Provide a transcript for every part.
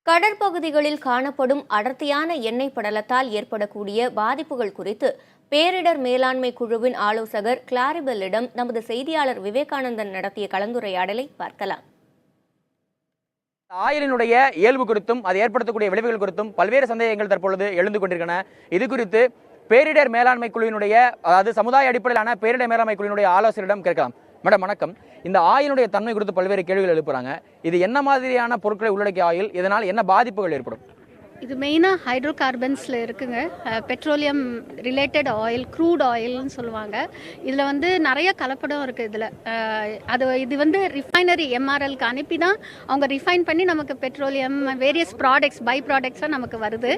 கடற்பகுதிகளில் காணப்படும் அடர்த்தியான எண்ணெய் படலத்தால் ஏற்படக்கூடிய பாதிப்புகள் குறித்து பேரிடர் மேலாண்மை குழுவின் ஆலோசகர் கிளாரிபெல்லிடம் நமது செய்தியாளர் விவேகானந்தன் நடத்திய கலந்துரையாடலை பார்க்கலாம். ஆயிலினுடைய இயல்பு குறித்தும் அது ஏற்படுத்தக்கூடிய விளைவுகள் குறித்தும் பல்வேறு சந்தேகங்கள் தற்பொழுது எழுந்து கொண்டிருக்கின்றன. இது குறித்து பேரிடர் மேலாண்மை குழுவினுடைய அதாவது சமுதாய அடிப்படையிலான பேரிடர் மேலாண்மை குழுவினுடைய ஆலோசகரிடம் கேட்கலாம். மேடம் வணக்கம். இந்த ஆயிலுடைய தன்மை குறித்து பல்வேறு கேள்விகள் எழுப்புறாங்க. இது என்ன மாதிரியான பொருட்களை உள்ளடக்கிய ஆயில், இதனால் என்ன பாதிப்புகள் ஏற்படும்? இது மெயினாக ஹைட்ரோ கார்பன்ஸில் இருக்குங்க. பெட்ரோலியம் ரிலேட்டட் ஆயில், க்ரூட் ஆயில்னு சொல்லுவாங்க. இதில் வந்து நிறைய கலப்படம் இருக்குது. இது வந்து ரிஃபைனரி எம்ஆர்எல்க்கு அனுப்பி தான் அவங்க ரிஃபைன் பண்ணி நமக்கு பெட்ரோலியம் வேரியஸ் ப்ராடக்ட்ஸ் பை ப்ராடக்ட்ஸாக நமக்கு வருது.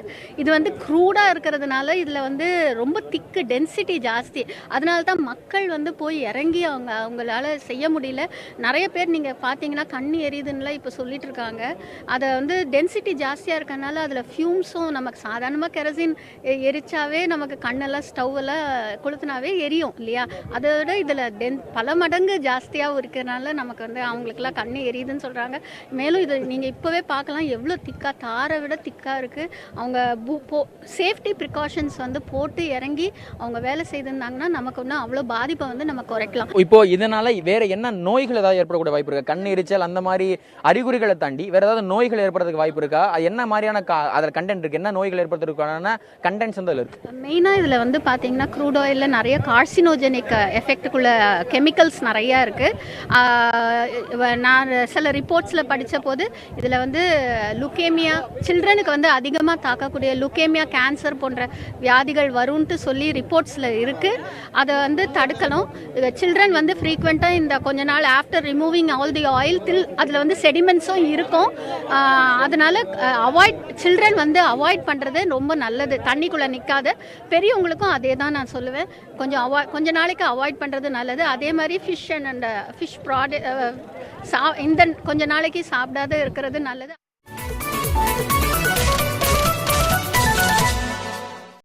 இது வந்து க்ரூடாக இருக்கிறதுனால இதில் வந்து ரொம்ப திக்கு டென்சிட்டி ஜாஸ்தி. அதனால தான் மக்கள் வந்து போய் இறங்கி அவங்களால செய்ய முடியல. நிறைய பேர் நீங்கள் பார்த்தீங்கன்னா கண்ணு எரியுதுன்னுலாம் இப்போ சொல்லிட்டு இருக்காங்க. அதை வந்து டென்சிட்டி ஜாஸ்தியாக இருக்கனால அதில் ஃபியூம்ஸும் நமக்கு சாதாரணமாக கெரசின் எரிச்சாவே நமக்கு கண்ணெல்லாம் ஸ்டவ்வெல்லாம் கொளுத்துனாவே எரியும் இல்லையா? அதை விட இதில் பல மடங்கு ஜாஸ்தியாகவும் இருக்கிறதுனால நமக்கு வந்து அவங்களுக்குலாம் கண்ணு எரியுதுன்னு சொல்கிறாங்க. மேலும் இது நீங்கள் இப்போவே பார்க்கலாம் எவ்வளோ திக்காக, தாரை விட திக்காக இருக்குது. அவங்க சேஃப்டி ப்ரிகாஷன்ஸ் வந்து போட்டு இறங்கி அவங்க வேலை செய்திருந்தாங்கன்னா நமக்கு ஒன்றும் அவ்வளோ பாதிப்பை வந்து நம்ம குறைக்கலாம். இப்போ இதனால வேற என்ன நோய்கள் ஏதாவது ஏற்படக்கூடிய வாய்ப்பு இருக்கா? கண் எரிச்சல் அந்த மாதிரி அறிகுறிகளை தாண்டி வேற ஏதாவது நோய்கள் ஏற்படுறதுக்கு வாய்ப்பு இருக்கா? என்ன மாதிரியான கண்டென்ட் இருக்கு, என்ன நோய்கள் ஏற்படுத்துறதுக்கான கண்டென்ட்ஸ் வந்து இருக்கு? மெயினாக இதில் வந்து பார்த்தீங்கன்னா க்ரூட் ஆயிலில் நிறைய கார்சினோஜெனிக் எஃபெக்டுக்குள்ள கெமிக்கல்ஸ் நிறையா இருக்குது. நான் சில ரிப்போர்ட்ஸில் படித்த போது இதில் வந்து லுக்கேமியா, சில்ட்ரனுக்கு வந்து அதிகமாக தாக்கக்கூடிய லுக்கேமியா, கேன்சர் போன்ற வியாதிகள் வரும்ன்ட்டு சொல்லி ரிப்போர்ட்ஸில் இருக்குது. அதை வந்து தடுக்கணும். சில்ட்ரன் வந்து ஃப்ரீக்வெண்ட்டாக இந்த கொஞ்ச நாள் after removing all the oil அதில் வந்து செடிமெண்ட்ஸும் இருக்கும். அதனால் சில்ட்ரன் வந்து அவாய்ட் பண்ணுறது ரொம்ப நல்லது. தண்ணிக்குள்ளே நிற்காத பெரியவங்களுக்கும் அதே தான் நான் சொல்லுவேன். கொஞ்ச நாளைக்கு அவாய்ட் பண்ணுறது நல்லது. அதே மாதிரி ஃபிஷ் ப்ராடக்ட் இந்த கொஞ்ச நாளைக்கு சாப்பிடாத இருக்கிறது நல்லது.